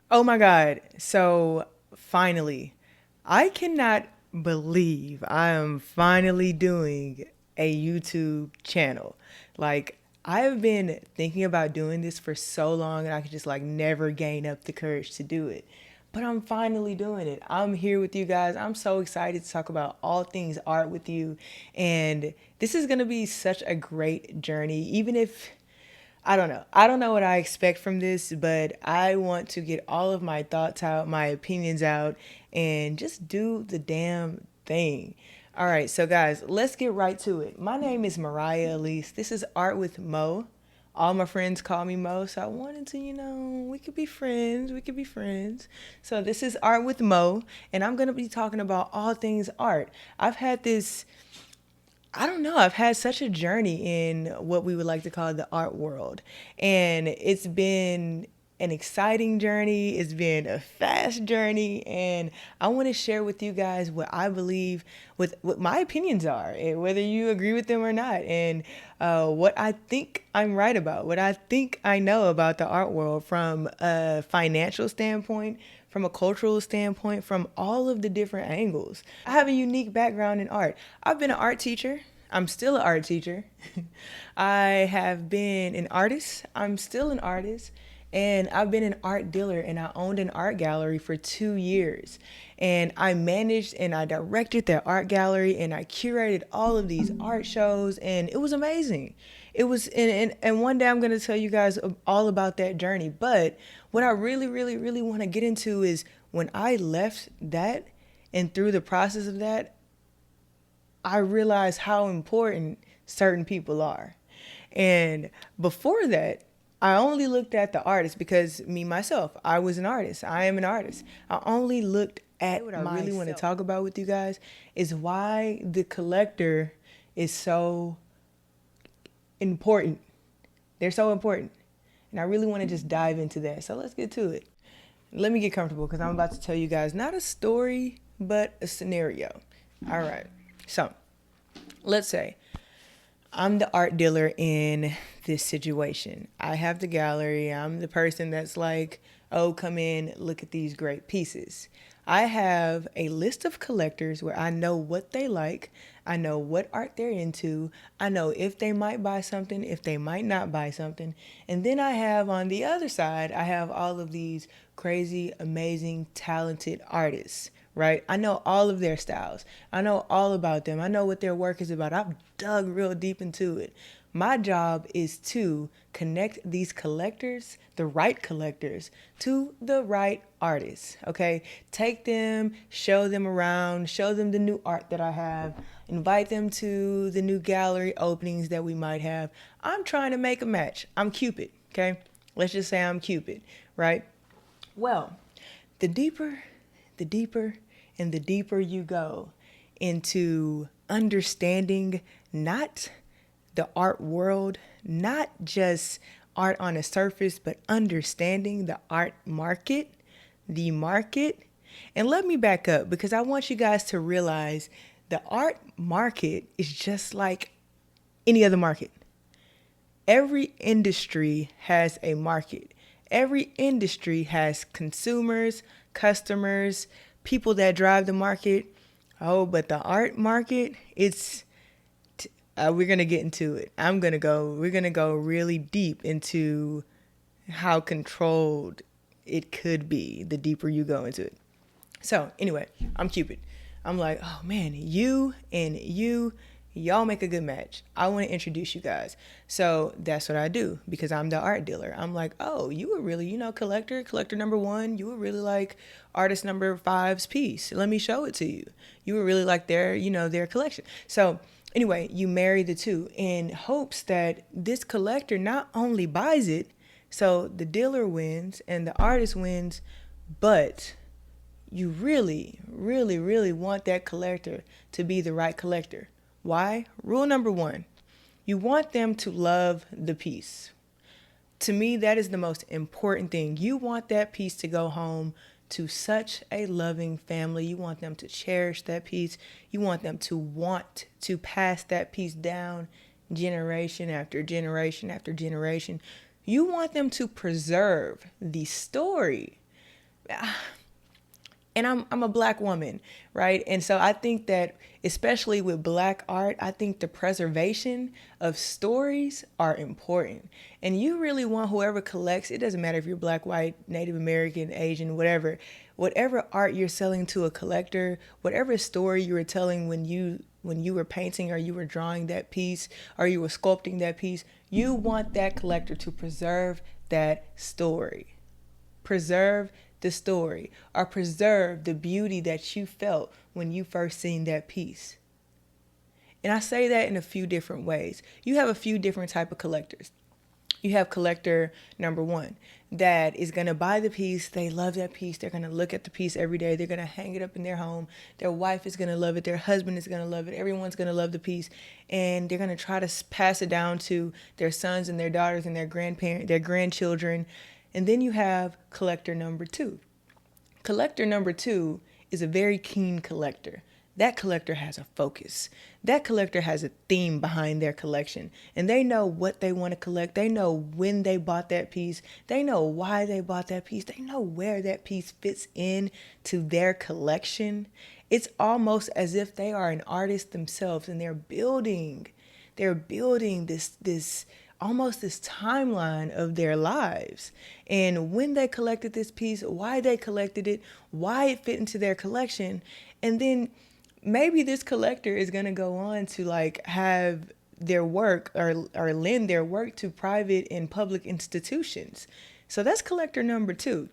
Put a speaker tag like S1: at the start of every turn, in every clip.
S1: Oh my God. So finally, I cannot believe I am finally doing a YouTube channel. Like, I've been thinking about doing this for so long and I could just like never gain up the courage to do it. But I'm finally doing it. I'm here with you guys. I'm so excited to talk about all things art with you. And this is going to be such a great journey, even if I don't know. I don't know what I expect from this, but I want to get all of my thoughts out, my opinions out, and just do the damn thing. All right, so guys, let's get right to it. My name is Mariah Elise. This is Art with Mo. All my friends call me Mo, so I wanted to, we could be friends. We could be friends. So this is Art with Mo, and I'm going to be talking about all things art. I've had this I don't know. I've had such a journey in what we would like to call the art world. And it's been an exciting journey. It's been a fast journey. And I want to share with you guys what I believe, what my opinions are, and whether you agree with them or not. And what I think I'm right about, what I think I know about the art world from a financial standpoint, from a cultural standpoint, from all of the different angles. I have a unique background in art. I've been an art teacher. I'm still an art teacher. I have been an artist. I'm still an artist. And I've been an art dealer and I owned an art gallery for 2 years. And I managed and I directed that art gallery and I curated all of these art shows and it was amazing. It was, and one day I'm going to tell you guys all about that journey. But what I really, really, really want to get into is when I left that and through the process of that, I realized how important certain people are. And before that, I only looked at the artist because me, myself, I was an artist. I am an artist. I only looked at what I really want to talk about with you guys is why the collector is so important. They're so important. And I really want to just dive into that. So let's get to it. Let me get comfortable because I'm about to tell you guys not a story, but a scenario. All right. So let's say I'm the art dealer in this situation. I have the gallery. I'm the person that's like, oh, come in, look at these great pieces. I have a list of collectors where I know what they like. I know what art they're into. I know if they might buy something, if they might not buy something. And then I have on the other side, I have all of these crazy, amazing, talented artists, right? I know all of their styles. I know all about them. I know what their work is about. I've dug real deep into it. My job is to connect these collectors, the right collectors, to the right artists. Okay? Take them, show them around, show them the new art that I have, invite them to the new gallery openings that we might have. I'm trying to make a match. I'm Cupid. Okay? Let's just say I'm Cupid, right? Well, the deeper, the deeper, and the deeper you go into understanding not the art world, not just art on a surface, but understanding the art market, the market. And let me back up because I want you guys to realize the art market is just like any other market. Every industry has a market. Every industry has consumers, customers, people that drive the market. Oh, but the art market, we're going to get into it. We're going to go really deep into how controlled it could be the deeper you go into it. So, anyway, I'm Cupid. I'm like, oh man, you and y'all make a good match. I want to introduce you guys. So that's what I do because I'm the art dealer. I'm like, oh, you were really, collector number one. You were really like artist number five's piece. Let me show it to you. You were really like their collection. So anyway, you marry the two in hopes that this collector not only buys it, so the dealer wins and the artist wins, but you really, really, really want that collector to be the right collector. Why? Rule number one, you want them to love the piece. To me, that is the most important thing. You want that piece to go home to such a loving family. You want them to cherish that piece. You want them to want to pass that piece down generation after generation after generation. You want them to preserve the story. and I'm a black woman, right? And so I think that especially with black art, I think the preservation of stories are important. And you really want whoever collects, it doesn't matter if you're black, white, Native American, Asian, whatever art you're selling to a collector, whatever story you were telling when you were painting or you were drawing that piece or you were sculpting that piece, you want that collector to preserve that story. Preserve the story or preserve the beauty that you felt when you first seen that piece. And I say that in a few different ways. You have a few different type of collectors. You have collector number one that is going to buy the piece. They love that piece. They're going to look at the piece every day. They're going to hang it up in their home. Their wife is going to love it. Their husband is going to love it. Everyone's going to love the piece. And they're going to try to pass it down to their sons and their daughters and their grandchildren. And then you have collector number two. Collector number two is a very keen collector. That collector has a focus. That collector has a theme behind their collection. And they know what they want to collect. They know when they bought that piece. They know why they bought that piece. They know where that piece fits in to their collection. It's almost as if they are an artist themselves and they're building this almost this timeline of their lives and when they collected this piece, why they collected it, why it fit into their collection. And then maybe this collector is going to go on to like have their work or lend their work to private and public institutions. So that's collector number two.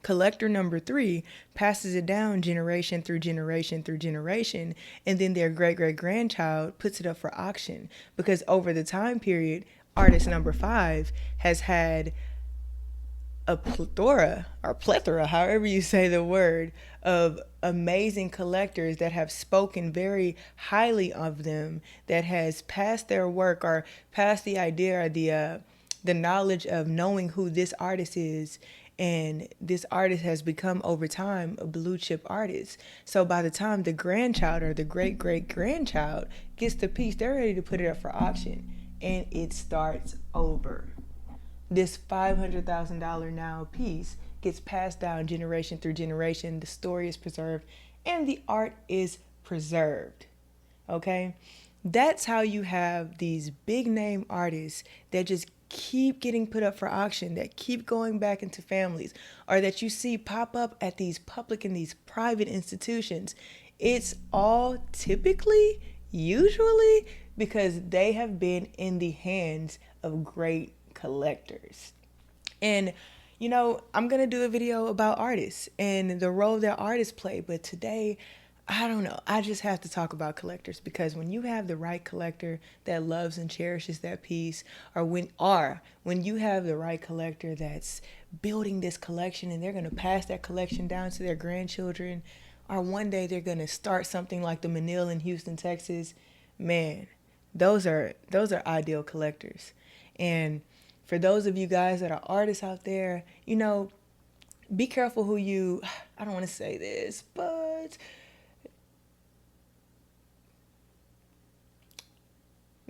S1: Collector number three passes it down generation through generation through generation, and then their great great grandchild puts it up for auction because over the time period, artist number five has had a plethora, however you say the word, of amazing collectors that have spoken very highly of them, that has passed their work or passed the idea or the knowledge of knowing who this artist is. And this artist has become over time a blue chip artist. So by the time the grandchild or the great great grandchild gets the piece, they're ready to put it up for auction. And it starts over. This $500,000 now piece gets passed down generation through generation. The story is preserved and the art is preserved. Okay? That's how you have these big name artists that just keep getting put up for auction, that keep going back into families, or that you see pop up at these public and these private institutions. It's all typically, usually, because they have been in the hands of great collectors. And I'm going to do a video about artists and the role that artists play, but today I don't know. I just have to talk about collectors because when you have the right collector that loves and cherishes that piece, or when you have the right collector that's building this collection and they're going to pass that collection down to their grandchildren, or one day they're going to start something like the Manil in Houston, Texas, man, those are ideal collectors. And for those of you guys that are artists out there, be careful I don't want to say this, but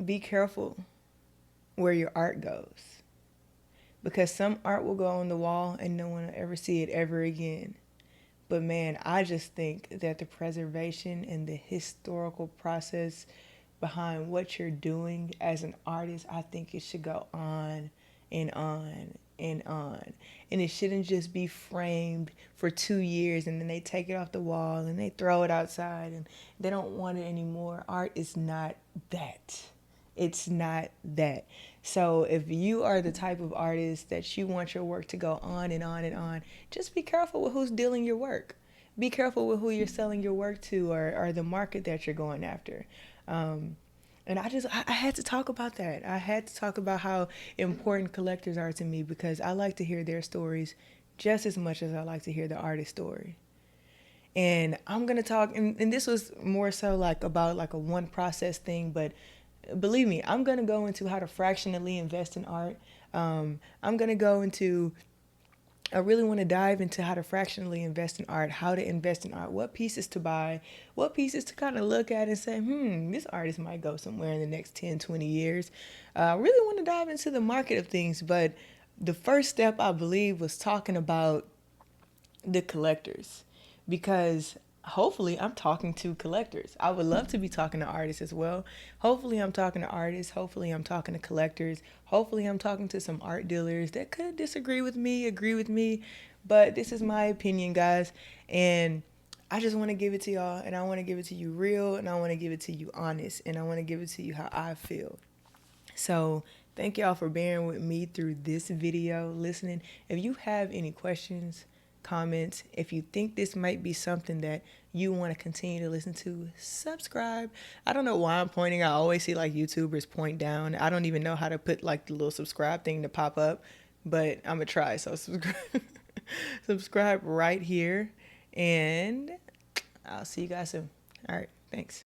S1: be careful where your art goes. Because some art will go on the wall and no one will ever see it ever again. But man, I just think that the preservation and the historical process behind what you're doing as an artist, I think it should go on and on and on. And it shouldn't just be framed for 2 years and then they take it off the wall and they throw it outside and they don't want it anymore. Art is not that. It's not that. So if you are the type of artist that you want your work to go on and on and on, just be careful with who's dealing your work. Be careful with who you're selling your work to or the market that you're going after. And I had to talk about that. I had to talk about how important collectors are to me because I like to hear their stories just as much as I like to hear the artist's story. And I'm going to talk, and this was more so like about like a one process thing, but believe me, I'm going to go into how to fractionally invest in art. I'm going to go into, I really want to dive into how to fractionally invest in art, how to invest in art, what pieces to buy, what pieces to kind of look at and say, this artist might go somewhere in the next 10, 20 years. I really want to dive into the market of things, but the first step, I believe, was talking about the collectors, because hopefully I'm talking to collectors. I would love to be talking to artists as well. Hopefully I'm talking to artists. Hopefully I'm talking to collectors. Hopefully I'm talking to some art dealers that could disagree with me, agree with me, but this is my opinion, guys. And I just want to give it to y'all, and I want to give it to you real, and I want to give it to you honest, and I want to give it to you how I feel. So thank y'all for bearing with me through this video, listening. If you have any questions, comments, if you think this might be something that you want to continue to listen to, subscribe. I don't know why I'm pointing. I always see like YouTubers point down. I don't even know how to put like the little subscribe thing to pop up, but I'm gonna try. So subscribe, subscribe right here, and I'll see you guys soon. All right, thanks.